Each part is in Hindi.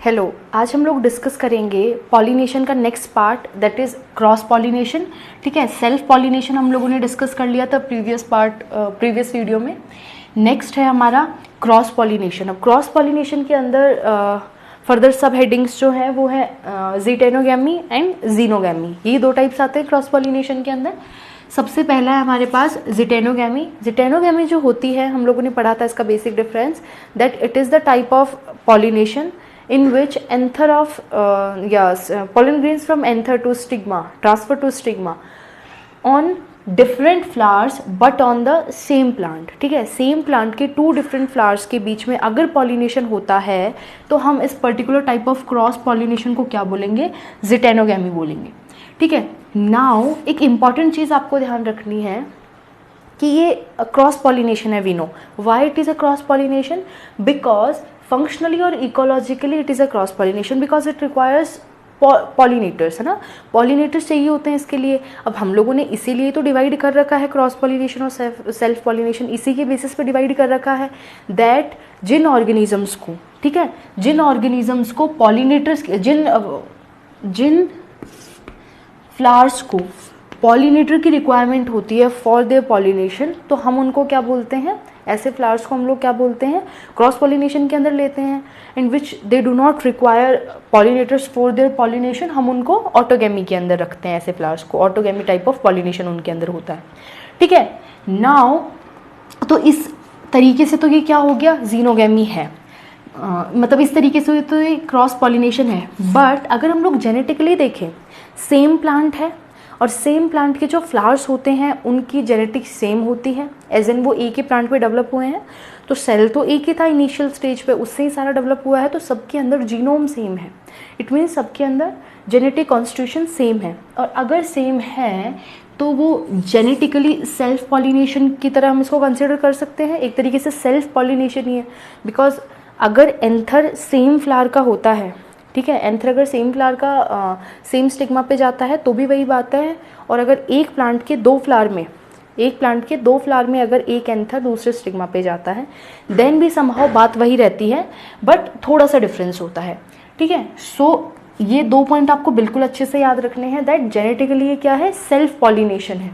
हेलो, आज हम लोग डिस्कस करेंगे पॉलिनेशन का next part, that is cross pollination. ठीक है, सेल्फ पॉलिनेशन हम लोगों ने डिस्कस कर लिया था प्रीवियस वीडियो में। नेक्स्ट है हमारा क्रॉस पॉलिनेशन। अब क्रॉस पॉलिनेशन के अंदर फर्दर सब हेडिंग्स जो है वो है ज़ीटेनोगैमी एंड जीनोगैमी। ये दो टाइप्स आते हैं क्रॉस पॉलिनेशन के अंदर। सबसे पहला है हमारे पास ज़ीटेनोगैमी। ज़ीटेनोगैमी जो होती है, हम लोगों ने पढ़ा था इसका basic difference, that it is the type of pollination in which anther of pollen grains from anther to stigma transfer to stigma on different flowers but on the same plant। ठीक है, सेम प्लांट के टू डिफरेंट फ्लावर्स के बीच में अगर पॉलिनेशन होता है तो हम इस particular type of cross pollination को क्या बोलेंगे? ज़ीटेनोगैमी बोलेंगे। ठीक है, नाउ एक इम्पॉर्टेंट चीज़ आपको ध्यान रखनी है कि ये क्रॉस पॉलिनेशन है। We know why it is a cross pollination, because functionally और ecologically it is a cross pollination, because it requires pollinators, है ना। पॉलिनेटर्स चाहिए होते हैं इसके लिए। अब हम लोगों ने इसीलिए तो डिवाइड कर रखा है क्रॉस पॉलिनेशन और सेल्फ पॉलिनेशन, इसी के बेसिस पे डिवाइड कर रखा है दैट जिन ऑर्गेनिजम्स को, ठीक है, जिन ऑर्गेनिजम्स को पॉलिनेटर्स, जिन फ्लावर्स को पॉलिनेटर की रिक्वायरमेंट होती है फॉर देयर पॉलिनेशन, तो हम उनको क्या बोलते हैं? ऐसे फ्लावर्स को हम लोग क्या बोलते हैं? क्रॉस पॉलिनेशन के अंदर लेते हैं। In which they do not require pollinators for their pollination, हम उनको ऑटोगैमी के अंदर रखते हैं। ऐसे फ्लावर्स को ऑटोगैमी टाइप ऑफ पॉलिनेशन उनके अंदर होता है। ठीक है, नाउ तो इस तरीके से तो ये क्या हो गया? जीनोगैमी है। मतलब इस तरीके से तो ये क्रॉस पॉलिनेशन है। बट अगर हम लोग जेनेटिकली देखें, सेम प्लांट है और सेम प्लांट के जो फ्लावर्स होते हैं उनकी जेनेटिक सेम होती है, एज इन वो एक ही प्लांट पे डेवलप हुए हैं, तो सेल तो एक ही था इनिशियल स्टेज पे, उससे ही सारा डेवलप हुआ है, तो सबके अंदर जीनोम सेम है। इट मीन्स सबके अंदर जेनेटिक कॉन्स्टिट्यूशन सेम है। और अगर सेम है तो वो जेनेटिकली सेल्फ पॉलिनेशन की तरह हम इसको कंसिडर कर सकते हैं। एक तरीके से सेल्फ पॉलिनेशन ही है, बिकॉज अगर एंथर सेम फ्लावर का होता है, ठीक है, एंथर अगर सेम फ्लावर का सेम स्टिग्मा पे जाता है तो भी वही बात है। और अगर एक प्लांट के दो फ्लावर में अगर एक एंथर दूसरे स्टिग्मा पे जाता है, देन भी समहाउ बात वही रहती है, बट थोड़ा सा डिफरेंस होता है। ठीक है, सो ये दो पॉइंट आपको बिल्कुल अच्छे से याद रखने हैं, दैट जेनेटिकली ये क्या है? सेल्फ पॉलिनेशन है।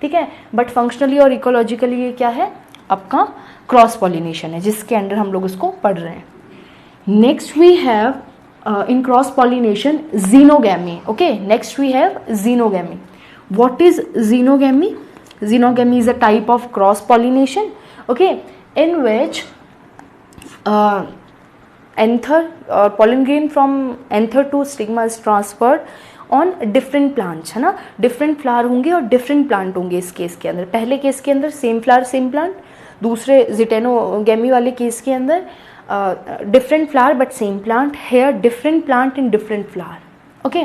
ठीक है, बट फंक्शनली और इकोलॉजिकली ये क्या है? आपका क्रॉस पॉलिनेशन है, जिसके अंडर हम लोग इसको पढ़ रहे हैं। Next we have in cross pollination xenogamy. Okay, next we have xenogamy. What is xenogamy? Xenogamy is a type of cross pollination, okay, in which anther or pollen grain from anther to stigma is transferred on different plants, है ना। डिफरेंट फ्लावर होंगे और डिफरेंट प्लांट होंगे इस केस के अंदर। पहले केस के अंदर सेम फ्लावर सेम प्लांट, दूसरे ज़ीटेनोगैमी वाले केस के अंदर different flower but same plant. Here different plant in different flower. Okay,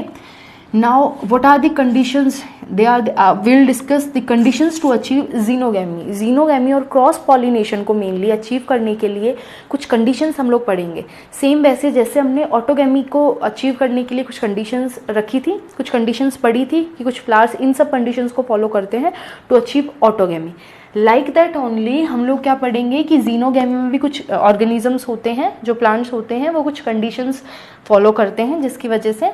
now what are the conditions? We'll discuss the conditions to achieve xenogamy और क्रॉस पॉलिनेशन को मेनली अचीव करने के लिए कुछ कंडीशंस हम लोग पढ़ेंगे। सेम वैसे जैसे हमने ऑटोगैमी को अचीव करने के लिए कुछ कंडीशंस रखी थी, कुछ कंडीशंस पढ़ी थी कि कुछ फ्लावर्स इन सब कंडीशंस को फॉलो करते हैं to achieve autogamy. Like that only हम लोग क्या पढ़ेंगे कि जीनोगैमी में भी कुछ ऑर्गेनिजम्स होते हैं, जो प्लांट्स होते हैं, वो कुछ कंडीशंस फॉलो करते हैं, जिसकी वजह से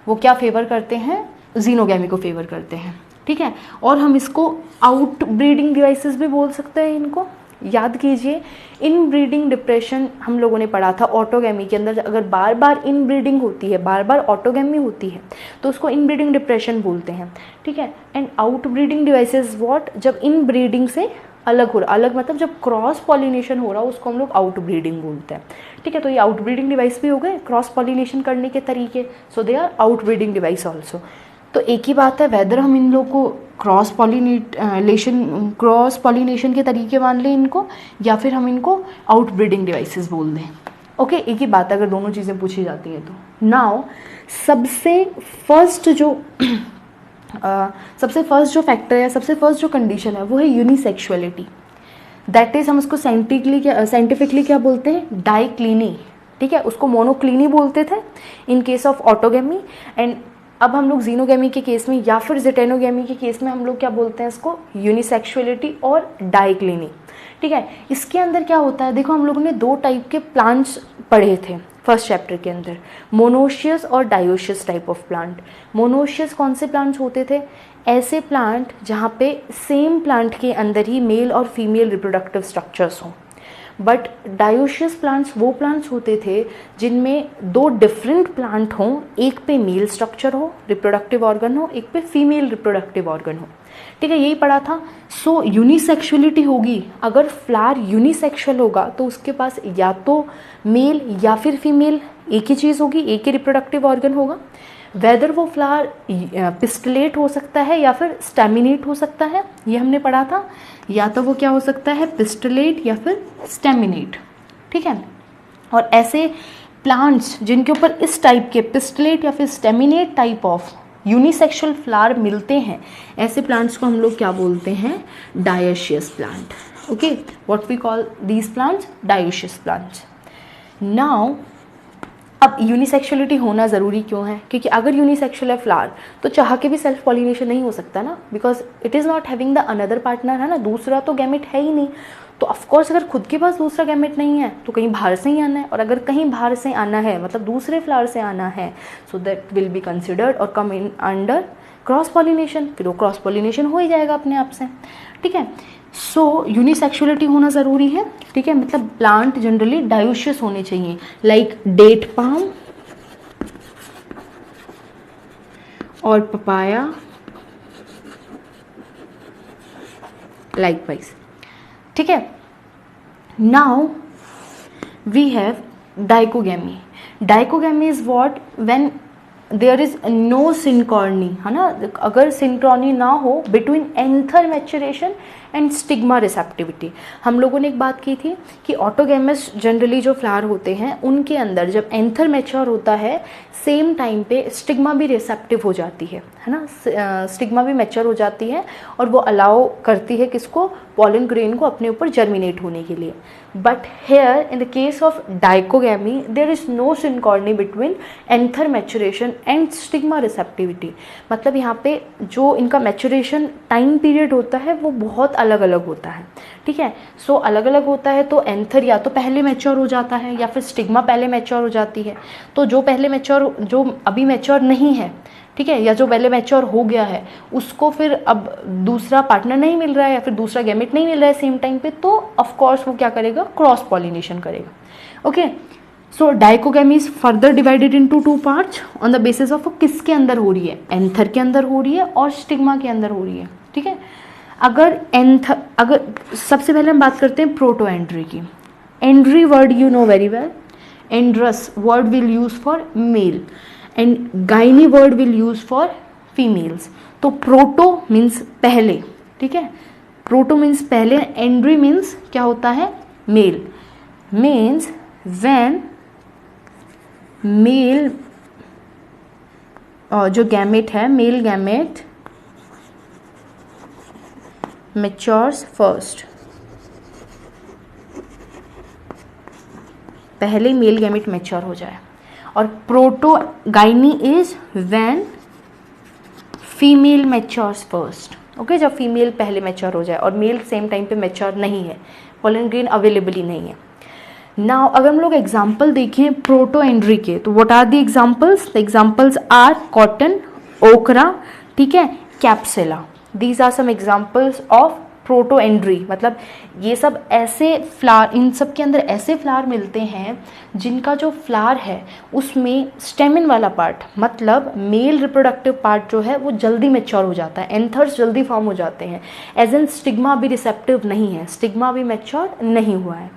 वो क्या फेवर करते हैं? जीनोगैमी को फेवर करते हैं। ठीक है, और हम इसको आउट ब्रीडिंग डिवाइसेस भी बोल सकते हैं इनको। याद कीजिए, इन ब्रीडिंग डिप्रेशन हम लोगों ने पढ़ा था ऑटोगैमी के अंदर। अगर बार बार इन ब्रीडिंग होती है, बार बार ऑटोगैमी होती है, तो उसको इन ब्रीडिंग डिप्रेशन बोलते हैं। ठीक है, and out breeding devices what? जब इन ब्रीडिंग से अलग हो रहा, अलग मतलब जब क्रॉस पॉलिनेशन हो रहा हो, उसको हम लोग आउट ब्रीडिंग बोलते हैं। ठीक है, तो ये आउट ब्रीडिंग डिवाइस भी हो गए क्रॉस पॉलिनेशन करने के तरीके, so they are outbreeding device also. तो एक ही बात है, वेदर हम इन लोग को क्रॉस पॉलिनेशन के तरीके मान लें इनको, या फिर हम इनको आउट ब्रीडिंग डिवाइसेस बोल दें। ओके, एक ही बात है अगर दोनों चीज़ें पूछी जाती हैं तो। नाउ सबसे फर्स्ट जो फैक्टर है, सबसे फर्स्ट जो कंडीशन है, वो है यूनिसेक्सुअलिटी। दैट इज हम उसको साइंटिफिकली क्या बोलते हैं? डाइक्लिनी। ठीक है, उसको मोनोक्लिनी बोलते थे in case of autogamy. And अब हम लोग जीनोगैमी के केस में या फिर ज़ीटेनोगैमी के केस में हम लोग क्या बोलते हैं इसको? यूनिसेक्सुअलिटी और डाइक्लिनी। ठीक है, इसके अंदर क्या होता है? देखो, हम लोगों ने दो टाइप के प्लांट्स पढ़े थे। फर्स्ट चैप्टर के अंदर, मोनोशियस और dioecious type of plant. Monoecious कौन से प्लांट्स होते थे? ऐसे प्लांट जहाँ पे सेम प्लांट के अंदर ही मेल और फीमेल रिप्रोडक्टिव स्ट्रक्चर्स हों। बट डायोशियस प्लांट्स वो प्लांट्स होते थे जिनमें दो डिफरेंट प्लांट हों, एक पे मेल स्ट्रक्चर हो, रिप्रोडक्टिव ऑर्गन हो, एक पे फीमेल रिप्रोडक्टिव ऑर्गन हो। ठीक है, यही पढ़ा था। सो यूनिसेक्सुअलिटी होगी, अगर फ्लावर यूनिसेक्सुअल होगा तो उसके पास या तो मेल या फिर फीमेल एक ही चीज़ होगी, एक ही रिप्रोडक्टिव ऑर्गन होगा। वेदर वो फ्लावर पिस्टलेट हो सकता है या फिर स्टेमिनेट हो सकता है, ये हमने पढ़ा था। या तो वो क्या हो सकता है, पिस्टलेट या फिर स्टेमिनेट। ठीक है, और ऐसे प्लांट्स जिनके ऊपर इस टाइप के पिस्टलेट या फिर staminate type of unisexual flower मिलते हैं, ऐसे प्लांट्स को हम लोग क्या बोलते हैं, dioecious plant. Okay, what we call these plants, dioecious plants. Now अब यूनिसेक्सुअलिटी होना ज़रूरी क्यों है? क्योंकि अगर यूनिसेक्सुअल है फ्लावर तो चाह के भी सेल्फ पॉलिनेशन नहीं हो सकता ना, because it is not having the another partner, है ना, दूसरा तो गैमेट है ही नहीं। तो ऑफकोर्स अगर खुद के पास दूसरा गैमेट नहीं है तो कहीं बाहर से ही आना है, और अगर कहीं बाहर से आना है मतलब दूसरे फ्लावर से आना है, so that will be considered और कम इन अंडर क्रॉस पॉलिनेशन। फिर वो क्रॉस पॉलिनेशन हो ही जाएगा अपने आप से। ठीक है, सो यूनिसेक्सुअलिटी होना ज़रूरी है। ठीक है, मतलब प्लांट जनरली डायोशियस होने चाहिए, लाइक डेट पाम और पपाया लाइकवाइज। ठीक है, now we have dichogamy. Dichogamy is what, when there is no synchrony, है ना, अगर सिंक्रॉनी ना हो between anther maturation and stigma receptivity. हम लोगों ने एक बात की थी कि ऑटोगैमस जनरली जो फ्लावर होते हैं उनके अंदर जब एंथर मैच्योर होता है सेम टाइम पे स्टिग्मा भी रिसेप्टिव हो जाती है ना, स्टिग्मा भी मैच्योर हो जाती है और वो अलाउ करती है किसको, पॉलन ग्रेन को अपने ऊपर जर्मिनेट होने के लिए। But here in the case of dichogamy there is no synchrony between anther maturation and stigma receptivity. मतलब यहाँ पे जो इनका मैच्योरेशन टाइम पीरियड होता है वो बहुत अलग अलग होता है। ठीक है, सो अलग अलग होता है तो एंथर या तो पहले मैच्योर हो जाता है या फिर स्टिग्मा पहले मैच्योर हो जाती है। तो जो पहले मैच्योर, जो अभी मैच्योर नहीं है, ठीक है, या जो पहले मैच्योर हो गया है, उसको फिर अब दूसरा पार्टनर नहीं मिल रहा है या फिर दूसरा गैमेट नहीं मिल रहा है सेम टाइम पे, तो ऑफ कोर्स वो क्या करेगा, क्रॉस पॉलिनेशन करेगा। Okay, so dichogamy is further divided into two parts on the basis of किसके अंदर हो रही है, एंथर के अंदर हो रही है और स्टिग्मा के अंदर हो रही है। ठीक है, अगर सबसे पहले हम बात करते हैं प्रोटो एंड्री की। Andry word you know very well, andros word will use for male and gyny word will use for females. तो प्रोटो मीन्स पहले, ठीक है, प्रोटो मीन्स पहले, एंड्री मीन्स क्या होता है, मेल, मीन्स व्हेन मेल जो गैमेट है, मेल गैमेट मैच्योर्स फर्स्ट, पहले मेल गैमेट मैच्योर हो जाए। और protogyny is when female matures first. Okay, जब फीमेल पहले मैच्योर हो जाए और मेल सेम टाइम पे मैच्योर नहीं है, पॉलन ग्रेन अवेलेबल ही नहीं है। नाउ अगर हम लोग एग्जाम्पल देखें प्रोटो एंड्री के, तो what are the examples? The examples are cotton, okra, ठीक है, capsella. These are some examples of protandry. मतलब ये सब ऐसे फ्लावर, इन सब के अंदर ऐसे फ्लावर मिलते हैं जिनका जो फ्लावर है उसमें स्टेमिन वाला पार्ट, मतलब मेल रिप्रोडक्टिव पार्ट जो है वो जल्दी मैच्योर हो जाता है, एंथर्स जल्दी फॉर्म हो जाते हैं। एज एन स्टिग्मा भी रिसेप्टिव नहीं है, स्टिग्मा भी मैच्योर नहीं हुआ है,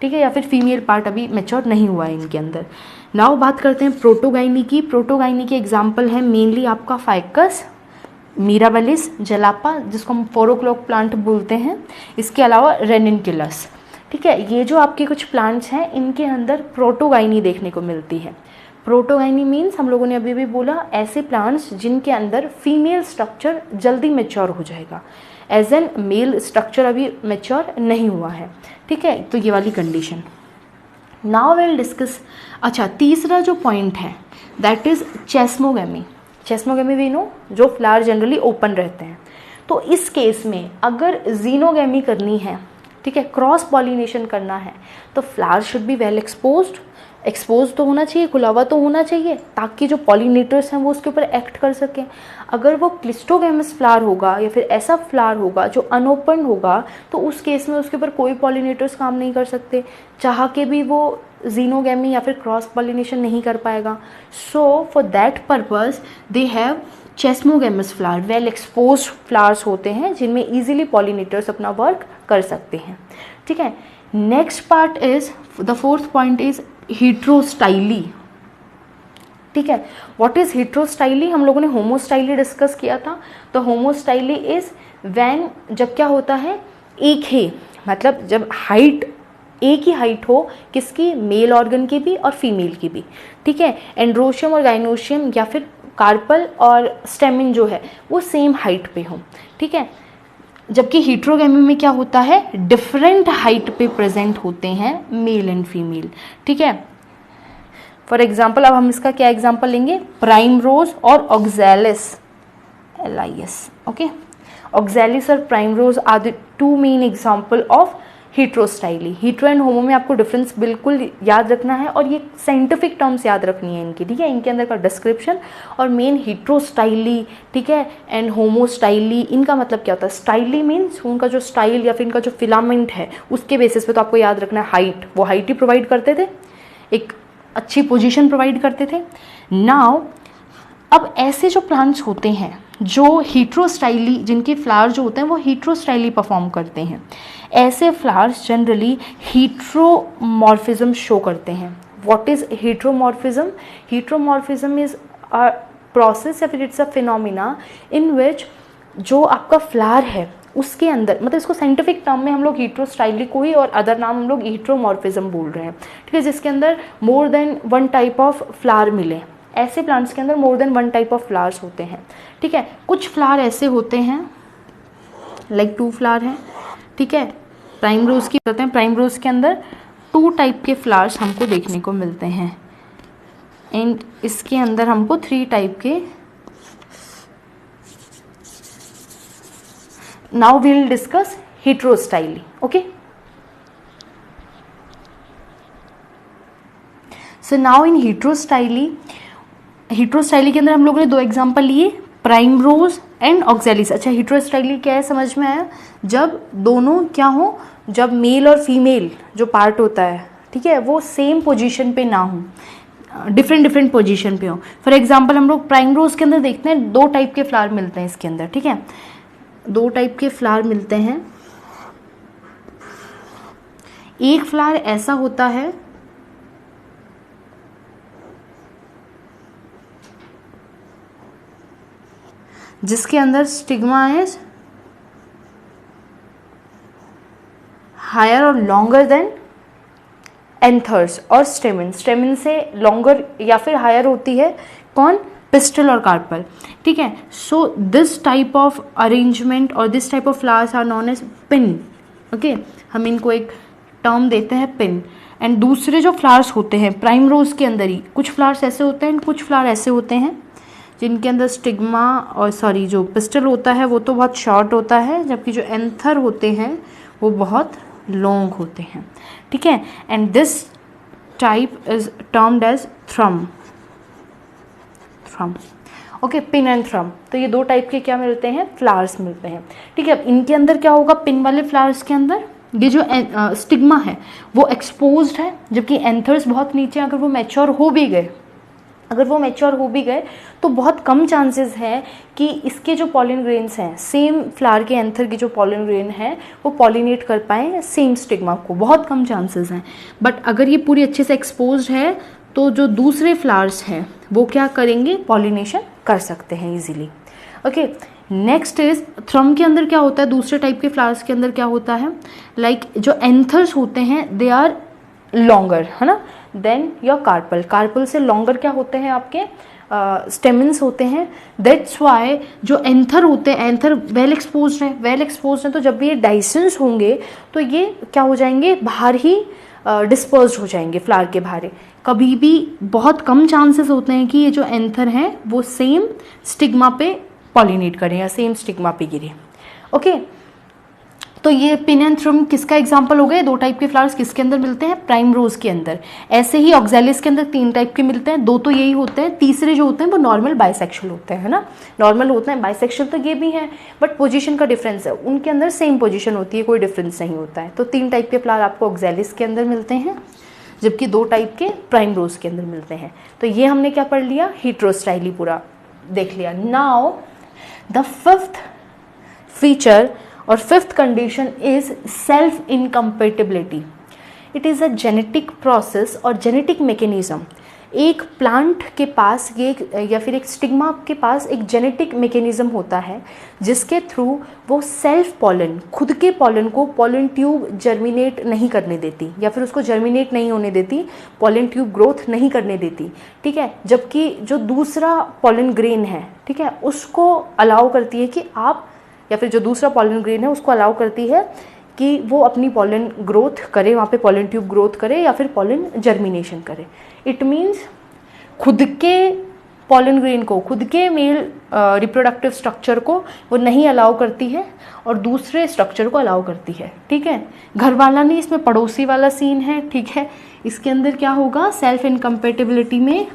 ठीक है, या फिर फीमेल पार्ट अभी मैच्योर नहीं हुआ है इनके अंदर। नाउ बात करते हैं प्रोटोगाइनी की। प्रोटोगाइनी के एग्जाम्पल है मेनली आपका फाइकस, मिराबलिस, जलापा, जिसको हम 4 o'clock प्लांट बोलते हैं, इसके अलावा रेनिनकुलस। ठीक है, ये जो आपके कुछ प्लांट्स हैं इनके अंदर प्रोटोगाइनी देखने को मिलती है। प्रोटोगाइनी मीन्स हम लोगों ने अभी भी बोला ऐसे प्लांट्स जिनके अंदर फीमेल स्ट्रक्चर जल्दी मैच्योर हो जाएगा, एज एन मेल स्ट्रक्चर अभी मैच्योर नहीं हुआ है। ठीक है, तो ये वाली कंडीशन। नाउ विल डिस्कस, अच्छा तीसरा जो पॉइंट है दैट इज चेस्मोगैमी। चेस्मोगैमी वी नो, जो फ्लावर जनरली ओपन रहते हैं। तो इस केस में अगर जीनोगैमी करनी है, ठीक है, क्रॉस पॉलिनेशन करना है, तो flower should be well exposed, expose तो होना चाहिए, खुला हुआ तो होना चाहिए, ताकि जो पॉलिनेटर्स हैं वो उसके ऊपर एक्ट कर सकें। अगर वो क्लिस्टोगैमस फ्लावर होगा या फिर ऐसा फ्लावर होगा जो अनओपन होगा, तो उस केस में उसके ऊपर कोई पॉलिनेटर्स काम नहीं कर सकते, चाह के भी वो जीनोगैमी या फिर क्रॉस पॉलिनेशन नहीं कर पाएगा। So for that purpose they have chasmogamous flower, well expose flowers होते हैं जिनमें इजीली पॉलिनेटर्स अपना वर्क कर सकते हैं। ठीक है, next part is the fourth point is हेटेरोस्टाइली। ठीक है, व्हाट इज हेटेरोस्टाइली? हम लोगों ने होमोस्टाइली डिस्कस किया था। तो होमोस्टाइली इज व्हेन, जब क्या होता है, एक ही, मतलब जब हाइट एक ही हाइट हो, किसकी, मेल ऑर्गन की भी और फीमेल की भी। ठीक है, एंड्रोशियम और गाइनोशियम या फिर कार्पल और स्टेमिन जो है वो सेम हाइट पे हो। ठीक है, जबकि हेटेरोगैमी में क्या होता है, डिफरेंट हाइट पे प्रेजेंट होते हैं मेल एंड फीमेल। ठीक है, फॉर एग्जाम्पल अब हम इसका क्या एग्जाम्पल लेंगे, प्राइमरोज और ऑक्सैलिस, LIS। ओके, ऑक्सैलिस और primrose are the two main example of heterostyly. Hetero and homo में आपको डिफरेंस बिल्कुल याद रखना है और ये साइंटिफिक टर्म्स याद रखनी है इनकी। ठीक है, इनके अंदर का डिस्क्रिप्शन और मेन हेटेरोस्टाइली, ठीक है, एंड होमोस्टाइली, इनका मतलब क्या होता है। स्टाइली मीन्स उनका जो स्टाइल या फिर इनका जो फिलामेंट है उसके बेसिस पे तो आपको याद रखना है हाइट, वो हाइट ही प्रोवाइड करते थे, एक अच्छी पोजीशन प्रोवाइड करते थे। नाउ अब ऐसे जो प्लांट्स होते हैं जो हेटेरोस्टाइली, जिनके फ्लावर जो होते हैं वो हेटेरोस्टाइली परफॉर्म करते हैं, ऐसे फ्लावर्स जनरली हेटेरोमॉर्फिज्म शो करते हैं। What is heteromorphism? Heteromorphism is a process या फिर इट्स अ फिनोमिना इन विच जो आपका फ्लावर है उसके अंदर, मतलब इसको साइंटिफिक टर्म में हम लोग हेटेरोस्टाइली को ही और अदर नाम हम लोग हेटेरोमॉर्फिज्म बोल रहे हैं। ठीक है, जिसके अंदर more than one type of flower मिले। ऐसे प्लांट्स के अंदर more than one type of flowers होते हैं। ठीक है, कुछ फ्लावर ऐसे होते हैं लाइक 2 फ्लावर हैं। ठीक है, प्राइम रोज की होते हैं, प्राइम रोज के अंदर 2 टाइप के फ्लावर्स हमको देखने को मिलते हैं एंड इसके अंदर हमको 3 टाइप के। Now we will discuss heterostyly. Okay, so now in heterostyly, heterostyly के अंदर हम लोगों ने 2 एग्जांपल लिए, प्राइम रोज एंड ऑक्सैलिस। अच्छा, हेटेरोस्टाइली क्या है समझ में आया? जब दोनों क्या हो, जब मेल और फीमेल जो पार्ट होता है, ठीक है, वो सेम पोजीशन पे ना हो, डिफरेंट पोजीशन पे हो। फॉर एग्जांपल हम लोग प्राइम रोज के अंदर देखते हैं 2 टाइप के फ्लावर मिलते हैं इसके अंदर। ठीक है, 2 टाइप के फ्लावर मिलते हैं। एक फ्लावर ऐसा होता है जिसके अंदर स्टिग्मा इज हायर और लॉन्गर देन एंथर्स और स्टेमिन। स्टेमिन से लॉन्गर या फिर हायर होती है कौन, पिस्टल और कार्पल। ठीक है, so this type of arrangement और this type of flowers are known as pin. Okay, हम इनको एक टर्म देते हैं पिन। एंड दूसरे जो फ्लावर्स होते हैं प्राइम रोज के अंदर ही कुछ फ्लावर्स ऐसे होते हैं, कुछ फ्लावर ऐसे होते हैं जिनके अंदर स्टिग्मा और सॉरी जो पिस्टल होता है वो तो बहुत शॉर्ट होता है, जबकि जो एंथर होते हैं वो बहुत लॉन्ग होते हैं। ठीक है, and this type is termed as thrum. Okay, pin and thrum. तो ये 2 टाइप के क्या मिलते हैं, फ्लावर्स मिलते हैं। ठीक है, अब इनके अंदर क्या होगा, पिन वाले फ्लावर्स के अंदर ये जो स्टिग्मा है वो एक्सपोज्ड है, जबकि एंथर्स बहुत नीचे। अगर वो मैच्योर हो भी गए तो बहुत कम चांसेस है कि इसके जो पॉलिन ग्रेन्स हैं, सेम फ्लावर के एंथर की जो पॉलिन ग्रेन है वो पॉलिनेट कर पाएँ सेम स्टिग्मा को, बहुत कम चांसेस हैं। बट अगर ये पूरी अच्छे से एक्सपोज्ड है तो जो दूसरे फ्लावर्स हैं वो क्या करेंगे, पॉलिनेशन कर सकते हैं इजीली। ओके, नेक्स्ट इज थ्रम के अंदर क्या होता है, दूसरे टाइप के फ्लावर्स के अंदर क्या होता है, लाइक जो एंथर्स होते हैं दे आर लॉन्गर, है ना, देन योर कार्पल। कार्पल से लॉन्गर क्या होते हैं आपके स्टेमिन्स होते हैं। दैट्स वाई जो एंथर होते हैं, एंथर वेल एक्सपोज्ड है, तो जब भी ये डाइसेंस होंगे तो ये क्या हो जाएंगे, बाहर ही डिस्पर्स्ड हो जाएंगे फ्लावर के बाहर। कभी भी बहुत कम चांसेस होते हैं कि ये जो एंथर हैं वो सेम स्टिग्मा पे पॉलिनेट करें या सेम स्टिग्मा पे गिरे। ओके, तो ये पिन एंड थ्रम किसका एग्जाम्पल हो गए, 2 टाइप के फ्लावर्स किसके अंदर मिलते हैं, प्राइम रोज के अंदर। ऐसे ही ऑक्जेलिस के अंदर 3 टाइप के मिलते हैं, 2 तो यही होते हैं, तीसरे जो होते हैं वो नॉर्मल बाइसेक्शुअल होते हैं, है ना, नॉर्मल होते हैं। बाइसेक्शुअल तो ये भी हैं बट पोजीशन का डिफरेंस है, उनके अंदर सेम पोजीशन होती है, कोई डिफरेंस नहीं होता है। तो 3 टाइप के फ्लावर आपको ऑक्जेलिस के अंदर मिलते हैं, जबकि 2 टाइप के प्राइम रोज के अंदर मिलते हैं। तो ये हमने क्या पढ़ लिया, हेटेरोस्टाइली पूरा देख लिया। नाउ द 5th फीचर और 5th condition is self incompatibility. It is a genetic process और जेनेटिक मैकेनिज्म। एक प्लांट के पास ये या फिर एक स्टिग्मा के पास एक जेनेटिक मैकेनिज्म होता है जिसके थ्रू वो सेल्फ पॉलन, खुद के पॉलन को पॉलन ट्यूब जर्मिनेट नहीं करने देती या फिर उसको जर्मिनेट नहीं होने देती, पॉलन ट्यूब ग्रोथ नहीं करने देती, ठीक है। जबकि जो दूसरा पॉलन ग्रेन है, ठीक है, उसको अलाउ करती है कि आप, या फिर जो दूसरा पॉलन ग्रेन है उसको अलाउ करती है कि वो अपनी पॉलन ग्रोथ करे, वहाँ पे पॉलन ट्यूब ग्रोथ करे या फिर पॉलन जर्मिनेशन करे। इट मीन्स खुद के पॉलन ग्रेन को, खुद के मेल रिप्रोडक्टिव स्ट्रक्चर को वो नहीं अलाउ करती है और दूसरे स्ट्रक्चर को अलाउ करती है, ठीक है। घर वाला नहीं, इसमें पड़ोसी वाला सीन है, ठीक है। इसके अंदर क्या होगा, सेल्फ इनकम्पेटिबिलिटी में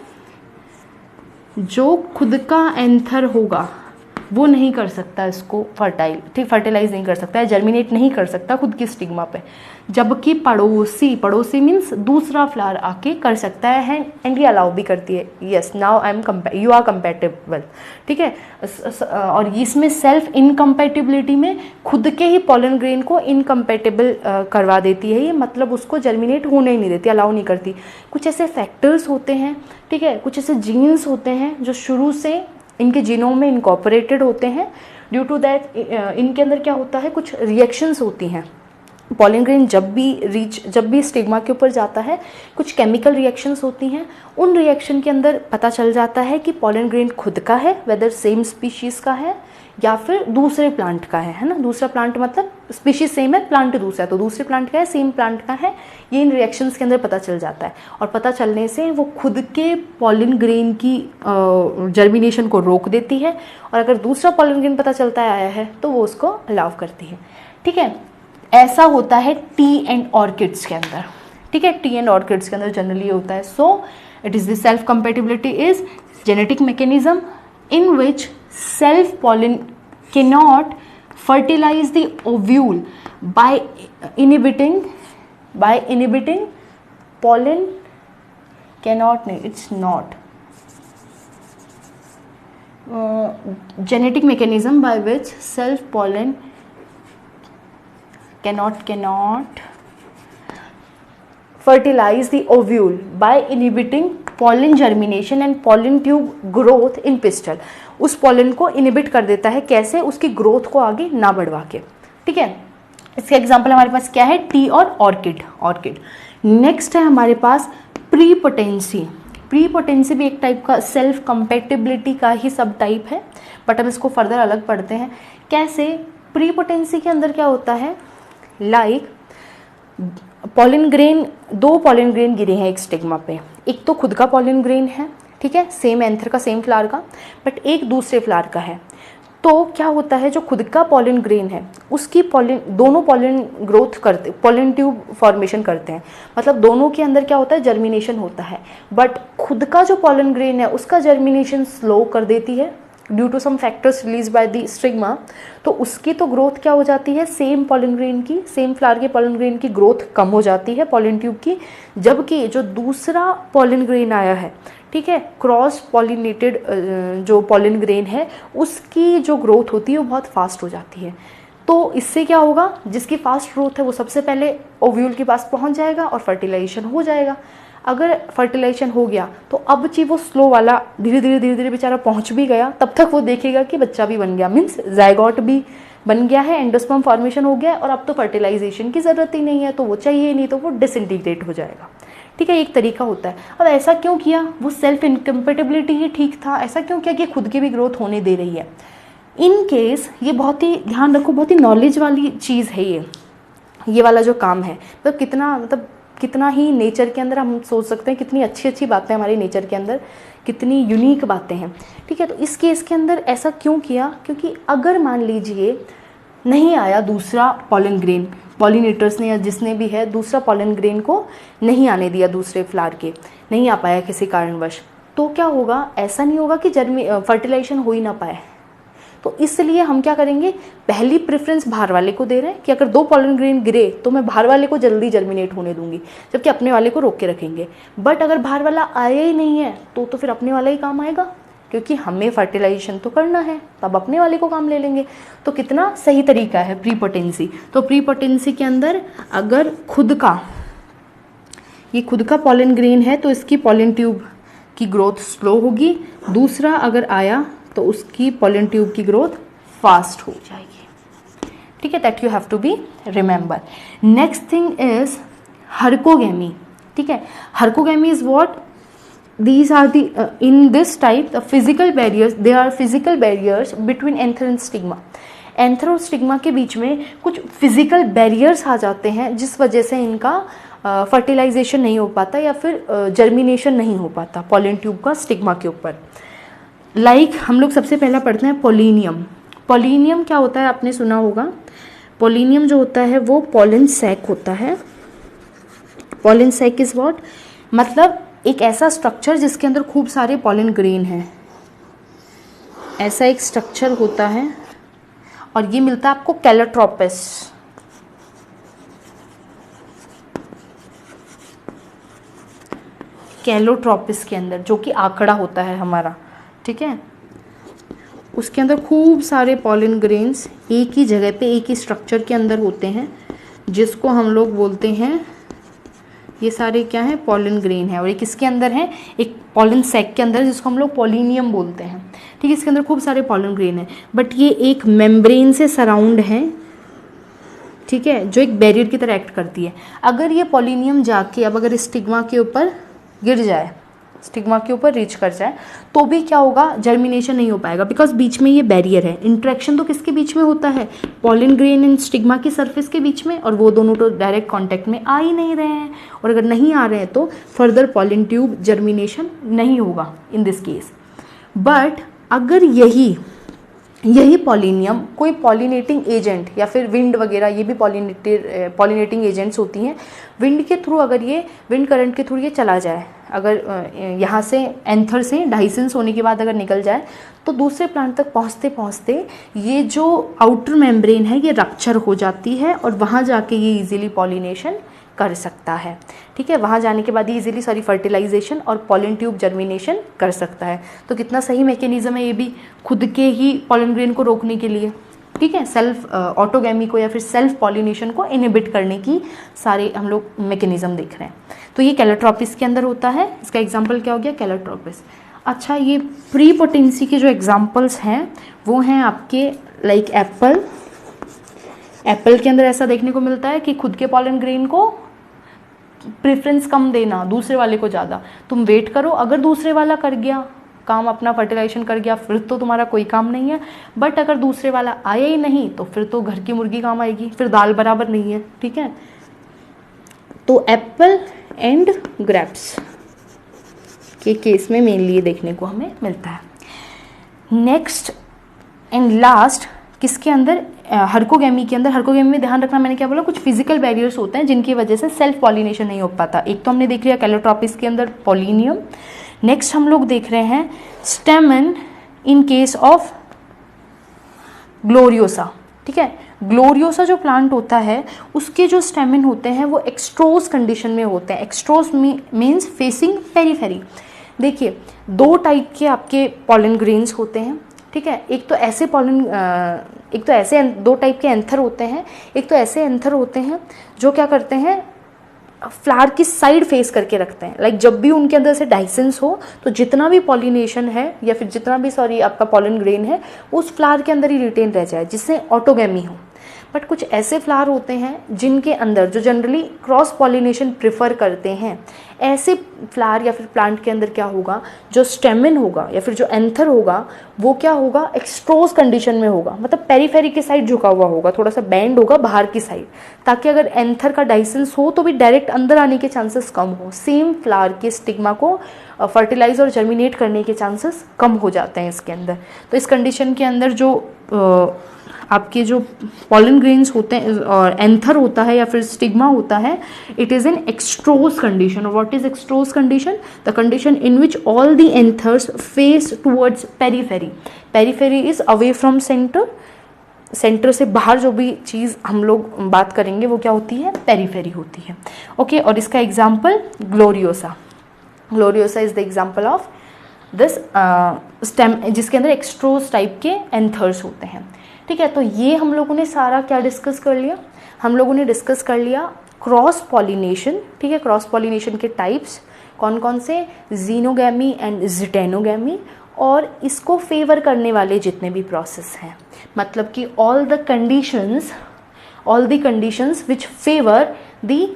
जो खुद का एंथर होगा वो नहीं कर सकता इसको फर्टिलाइज नहीं कर सकता है, जर्मिनेट नहीं कर सकता खुद की स्टिग्मा पे, जबकि पड़ोसी मीन्स दूसरा फ्लावर आके कर सकता है एंड ये अलाउ भी करती है। Yes, now you are compatible, ठीक है। और इसमें सेल्फ इनकम्पेटिबिलिटी में खुद के ही पॉलन ग्रेन को इनकम्पेटिबल करवा देती है ये, मतलब उसको जर्मिनेट होने ही नहीं देती, अलाउ नहीं करती। कुछ ऐसे फैक्टर्स होते हैं, ठीक है, कुछ ऐसे जीन्स होते हैं जो शुरू से इनके जीनोम में इनकॉर्पोरेटेड होते हैं। ड्यू टू दैट इनके अंदर क्या होता है, कुछ रिएक्शंस होती हैं। पॉलन ग्रेन जब भी स्टिग्मा के ऊपर जाता है कुछ केमिकल रिएक्शंस होती हैं, उन रिएक्शन के अंदर पता चल जाता है कि पॉलन ग्रेन खुद का है, वेदर सेम स्पीशीज़ का है या फिर दूसरे प्लांट का है ना। दूसरा प्लांट मतलब स्पीशीज सेम है, प्लांट दूसरा है, तो दूसरे प्लांट का है, सेम प्लांट का है, ये इन रिएक्शंस के अंदर पता चल जाता है। और पता चलने से वो खुद के पॉलन ग्रेन की जर्मिनेशन को रोक देती है, और अगर दूसरा पॉलन ग्रेन पता चलता आया है तो वो उसको अलाउ करती है, ठीक है। ऐसा होता है टी एंड ऑर्किड्स के अंदर, ठीक है। टी एंड ऑर्किड्स के अंदर जनरली होता है। So it is the self compatibility is genetic mechanism in which self pollen cannot fertilize the ovule by inhibiting pollen cannot, it's not genetic mechanism by which self pollen cannot fertilize the ovule by inhibiting pollen germination and pollen tube growth in pistil। उस pollen को इनिबिट कर देता है, कैसे, उसकी ग्रोथ को आगे ना बढ़वा के, ठीक है। इसका एग्जांपल हमारे पास क्या है, टी और ऑर्किड। नेक्स्ट है हमारे पास प्रीपोटेंसी। प्रीपोटेंसी भी एक टाइप का सेल्फ कंपेटिबिलिटी का ही सब टाइप है, बट हम इसको फर्दर अलग पढ़ते हैं। कैसे, प्रीपोटेंसी के अंदर क्या होता है, like pollen grain, 2 pollen grain गिरे हैं एक स्टिग्मा पे, एक तो खुद का पॉलन ग्रेन है, ठीक है, सेम एंथर का, सेम फ्लावर का, बट एक दूसरे फ्लावर का है। तो क्या होता है, जो खुद का पॉलन ग्रेन है उसकी दोनों पॉलन ग्रोथ करते, पॉलन ट्यूब फॉर्मेशन करते हैं, मतलब दोनों के अंदर क्या होता है, जर्मिनेशन होता है। बट खुद का जो पॉलन ग्रेन है उसका जर्मिनेशन स्लो कर देती है due to some factors release by the stigma. तो उसकी तो ग्रोथ क्या हो जाती है, सेम पॉलन ग्रेन की, सेम फ्लावर के पॉलन ग्रेन की ग्रोथ कम हो जाती है पॉलन ट्यूब की। जबकि जो दूसरा पॉलन ग्रेन आया है, ठीक है, क्रॉस पॉलिनेटेड जो पॉलन ग्रेन है, उसकी जो ग्रोथ होती है वो बहुत फास्ट हो जाती है। तो इससे क्या होगा, जिसकी फास्ट ग्रोथ है वो सबसे पहले ओव्यूल के पास पहुंच जाएगा और फर्टिलाइजेशन हो जाएगा। अगर फर्टिलाइजेशन हो गया तो अब वो स्लो वाला धीरे धीरे बेचारा पहुंच भी गया, तब तक वो देखेगा कि बच्चा भी बन गया, मीन्स जायगोट भी बन गया है, एंडोस्पर्म फॉर्मेशन हो गया है, और अब तो फर्टिलाइजेशन की ज़रूरत ही नहीं है, तो वो चाहिए नहीं, तो वो डिसइंटीग्रेट हो जाएगा, ठीक है। एक तरीका होता है। अब ऐसा क्यों किया, वो सेल्फ इनकम्पेटिबिलिटी ही ठीक था, ऐसा क्यों किया कि खुद की भी ग्रोथ होने दे रही है। इन केस ये बहुत ही ध्यान रखो, बहुत ही नॉलेज वाली चीज़ है ये वाला जो काम है, तो कितना ही नेचर के अंदर हम सोच सकते हैं, कितनी अच्छी अच्छी बातें हमारे नेचर के अंदर, कितनी यूनिक बातें हैं, ठीक है। तो इस केस के अंदर ऐसा क्यों किया, क्योंकि अगर मान लीजिए नहीं आया दूसरा पॉलन ग्रेन, पॉलिनेटर्स ने या जिसने भी है दूसरा पॉलन ग्रेन को नहीं आने दिया, दूसरे फ्लावर के नहीं आ पाया किसी कारणवश, तो क्या होगा, ऐसा नहीं होगा कि फर्टिलाइजेशन हो ही ना पाए। तो इसलिए हम क्या करेंगे, पहली प्रेफरेंस बाहर वाले को दे रहे हैं कि अगर 2 पॉलन ग्रेन गिरे तो मैं बाहर वाले को जल्दी जर्मिनेट होने दूंगी, जबकि अपने वाले को रोक के रखेंगे। बट अगर बाहर वाला आया ही नहीं है तो फिर अपने वाला ही काम आएगा, क्योंकि हमें फर्टिलाइजेशन तो करना है, तब अपने वाले को काम ले लेंगे। तो कितना सही तरीका है प्रीपोटेंसी। तो प्रीपोटेंसी के अंदर अगर ये खुद का पॉलन ग्रेन है तो इसकी पॉलन ट्यूब की ग्रोथ स्लो होगी, दूसरा अगर आया तो उसकी पॉलन ट्यूब की ग्रोथ फास्ट हो जाएगी। ठीक है, that you have to be remember. Next thing is herkogamy. ठीक है, herkogamy is what, these are the in this type the physical barriers, they are physical barriers between anther and stigma। Anther और स्टिग्मा के बीच में कुछ फिजिकल बैरियर्स आ जाते हैं जिस वजह से इनका फर्टिलाइजेशन नहीं हो पाता या फिर जर्मिनेशन नहीं हो पाता पॉलन ट्यूब का स्टिग्मा के ऊपर। लाइक हम लोग सबसे पहला पढ़ते हैं पोलिनियम। पोलिनियम क्या होता है, आपने सुना होगा, पोलिनियम जो होता है वो पॉलन सैक होता है। पॉलन सैक इज व्हाट, मतलब एक ऐसा स्ट्रक्चर जिसके अंदर खूब सारे पॉलन ग्रेन हैं, ऐसा एक स्ट्रक्चर होता है और ये मिलता है आपको कैलोट्रोपिस। कैलोट्रोपिस के अंदर, जो कि आंकड़ा होता है हमारा, ठीक है, उसके अंदर खूब सारे पॉलन ग्रेन्स एक ही जगह पे एक ही स्ट्रक्चर के अंदर होते हैं, जिसको हम लोग बोलते हैं, ये सारे क्या है, पॉलन ग्रेन है। और एक इसके अंदर है, एक पॉलन सैक के अंदर जिसको हम लोग पोलिनियम बोलते हैं। ठीक है, इसके अंदर खूब सारे पॉलन ग्रेन है, बट ये एक मेम्ब्रेन से सराउंड है, ठीक है, जो एक बैरियर की तरह एक्ट करती है। अगर ये पोलिनियम जाके अब अगर स्टिग्मा के ऊपर गिर जाए, स्टिग्मा के ऊपर रीच कर जाए, तो भी क्या होगा, जर्मिनेशन नहीं हो पाएगा, बिकॉज बीच में ये बैरियर है। इंटरेक्शन तो किसके बीच में होता है, पॉलन ग्रेन एंड स्टिग्मा की सरफेस के बीच में, और वो दोनों तो डायरेक्ट कांटेक्ट में आ ही नहीं रहे हैं, और अगर नहीं आ रहे हैं तो फर्दर पॉलन ट्यूब जर्मिनेशन नहीं होगा इन दिस केस। बट अगर यही पॉलिनियम कोई पॉलिनेटिंग एजेंट या फिर विंड वगैरह, ये भी पॉलिनेटिंग एजेंट्स होती हैं, विंड के थ्रू, अगर ये विंड करंट के थ्रू ये चला जाए, अगर यहाँ से एंथर से डाइसेंस होने के बाद अगर निकल जाए, तो दूसरे प्लांट तक पहुँचते पहुँचते ये जो आउटर मेम्ब्रेन है ये रप्चर हो जाती है, और वहाँ जाके ये इजीली पॉलिनेशन कर सकता है। ठीक है, वहाँ जाने के बाद ही इजीली फर्टिलाइजेशन और पॉलन ट्यूब जर्मिनेशन कर सकता है। तो कितना सही मैकेनिज्म है ये भी, खुद के ही पॉलन ग्रेन को रोकने के लिए। ठीक है, सेल्फ ऑटोगैमी को या फिर सेल्फ पॉलिनेशन को इनहिबिट करने की सारे हम लोग मैकेनिज्म देख रहे हैं। तो ये कैलोट्रोपिस के अंदर होता है, इसका एग्जाम्पल क्या हो गया, कैलोट्रोपिस। अच्छा, ये प्रीपोटेंसी के जो एग्जाम्पल्स हैं वो हैं आपके लाइक एप्पल। एप्पल के अंदर ऐसा देखने को मिलता है कि खुद के पॉलन ग्रेन को प्रेफरेंस कम देना, दूसरे वाले को ज़्यादा। तुम वेट करो, अगर दूसरे वाला कर गया काम, अपना फर्टिलाइजेशन कर गया, फिर तो तुम्हारा कोई काम नहीं है। बट अगर दूसरे वाला आया ही नहीं तो फिर तो घर की मुर्गी काम आएगी, फिर दाल बराबर नहीं है। ठीक है, तो एप्पल एंड ग्रेप्स के केस में मेनली ये देखने को हमें मिलता है। नेक्स्ट एंड लास्ट किसके अंदर, हर्कोगैमी के अंदर। हर्कोगैमी में ध्यान रखना, मैंने क्या बोला, कुछ फिजिकल बैरियर्स होते हैं जिनकी वजह से सेल्फ पॉलिनेशन नहीं हो पाता। एक तो हमने देख लिया कैलोट्रोपिस के अंदर पोलिनियम। नेक्स्ट हम लोग देख रहे हैं स्टेमन इन केस ऑफ ग्लोरियोसा। ठीक है, ग्लोरियोसा जो प्लांट होता है उसके जो स्टेमन होते हैं वो एक्सट्रोस कंडीशन में होते हैं। एक्सट्रोस मीन्स फेसिंग पेरीफेरी। देखिए, दो टाइप के आपके पॉलन ग्रेन्स होते हैं। ठीक है, एक तो ऐसे दो टाइप के एंथर होते हैं, एक तो ऐसे एंथर होते हैं जो क्या करते हैं, फ्लावर की साइड फेस करके रखते हैं। लाइक जब भी उनके अंदर से डाइसेंस हो तो जितना भी पॉलिनेशन है या फिर जितना भी आपका पॉलन ग्रेन है उस फ्लावर के अंदर ही रिटेन रह जाए, जिससे ऑटोगैमी हो। बट कुछ ऐसे फ्लावर होते हैं जिनके अंदर, जो जनरली क्रॉस पॉलिनेशन प्रेफर करते हैं, ऐसे फ्लावर या फिर प्लांट के अंदर क्या होगा, जो स्टेमन होगा या फिर जो एंथर होगा वो क्या होगा, एक्सट्रोस कंडीशन में होगा, मतलब पेरीफेरी की साइड झुका हुआ होगा, थोड़ा सा बैंड होगा बाहर की साइड, ताकि अगर एंथर का डाइसेंस हो तो भी डायरेक्ट अंदर आने के चांसेस कम हो। सेम फ्लावर के स्टिग्मा को फर्टिलाइज और जर्मिनेट करने के चांसेस कम हो जाते हैं इसके अंदर। तो इस कंडीशन के अंदर जो आपके जो पॉलन ग्रेन्स होते हैं और एंथर होता है या फिर स्टिग्मा होता है, it is in extrorse condition. What is extrorse condition? The condition in which all the anthers face towards periphery. Periphery is away from centre. Centre से बाहर जो भी चीज़ हम लोग बात करेंगे वो क्या होती है? पेरीफेरी होती है. ओके, और इसका example gloriosa. Gloriosa is the example of this stem जिसके अंदर एक्सट्रोज टाइप के एंथर्स होते हैं. ठीक है, तो ये हम लोगों ने सारा क्या डिस्कस कर लिया? हम लोगों ने डिस्कस कर लिया क्रॉस पॉलिनेशन. ठीक है, क्रॉस पॉलिनेशन के टाइप्स कौन कौन से? Xenogamy and geitonogamy. और इसको फेवर करने वाले जितने भी प्रोसेस हैं, मतलब कि all the conditions which favour the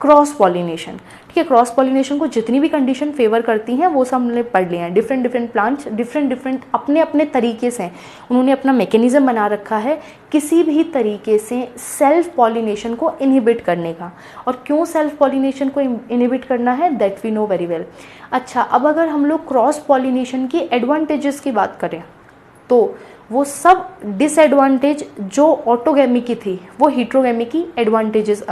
cross pollination. ठीक है, क्रॉस पॉलिनेशन को जितनी भी कंडीशन फेवर करती हैं वो सब हमने पढ़ लिए हैं. डिफरेंट प्लांट्स डिफरेंट अपने अपने तरीके से उन्होंने अपना मैकेनिज्म बना रखा है किसी भी तरीके से सेल्फ पॉलिनेशन को इनहिबिट करने का. और क्यों सेल्फ पॉलिनेशन को इनहिबिट करना है, that we know very well. अच्छा, अब अगर हम लोग क्रॉस पॉलिनेशन की एडवांटेजेस की बात करें तो वो सब डिसएडवांटेज जो ऑटोगैमी की थी वो हीट्रोगैमी की एडवांटेजेस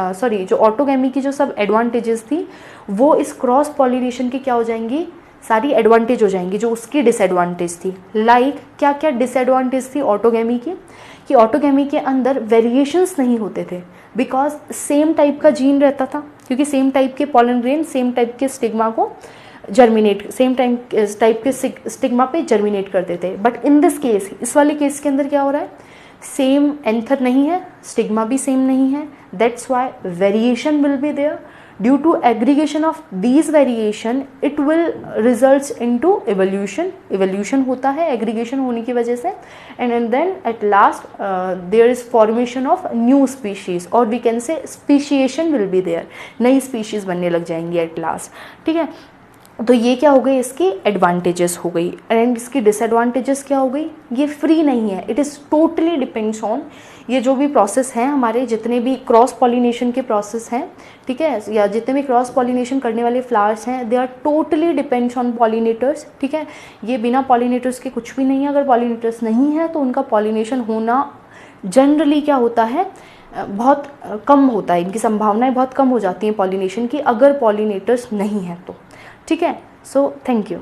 जो ऑटोगैमी की जो सब एडवांटेजेस थी वो इस क्रॉस पॉलिनेशन की क्या हो जाएंगी? सारी एडवांटेज हो जाएंगी जो उसकी डिसएडवांटेज थी. लाइक क्या क्या डिसएडवांटेज थी ऑटोगैमी की? कि ऑटोगैमी के अंदर वेरिएशंस नहीं होते थे बिकॉज सेम टाइप का जीन रहता था, क्योंकि सेम टाइप के पॉलन ग्रेन सेम टाइप के स्टिग्मा को जर्मिनेट सेम टाइप के स्टिग्मा पे जर्मिनेट करते थे. बट इन दिस केस, इस वाले केस के अंदर क्या हो रहा है? सेम एंथर नहीं है, स्टिग्मा भी सेम नहीं है. That's why variation will be there. Due to aggregation of these variation it will results into evolution. Evolution होता है एग्रीगेशन होने की वजह से. And then at last there is formation of new species, और we can say speciation will be there. नई स्पीशीज बनने लग जाएंगी एट लास्ट. ठीक है, तो ये क्या हो गई? इसकी एडवांटेजेस हो गई. एंड इसकी डिसएडवांटेजेस क्या हो गई? ये फ्री नहीं है. It is totally depends on, ये जो भी प्रोसेस हैं हमारे, जितने भी क्रॉस पॉलिनेशन के प्रोसेस हैं, ठीक है, या जितने भी क्रॉस पॉलिनेशन करने वाले फ्लावर्स हैं, they are totally depends on pollinators. ठीक है, ये बिना पॉलिनेटर्स के कुछ भी नहीं है. अगर पॉलिनेटर्स नहीं है तो उनका पॉलिनेशन होना जनरली क्या होता है? बहुत कम होता है. इनकी संभावनाएं बहुत कम हो जाती हैं पॉलिनेशन की, अगर पॉलिनेटर्स नहीं हैं तो. ठीक है, सो थैंक यू.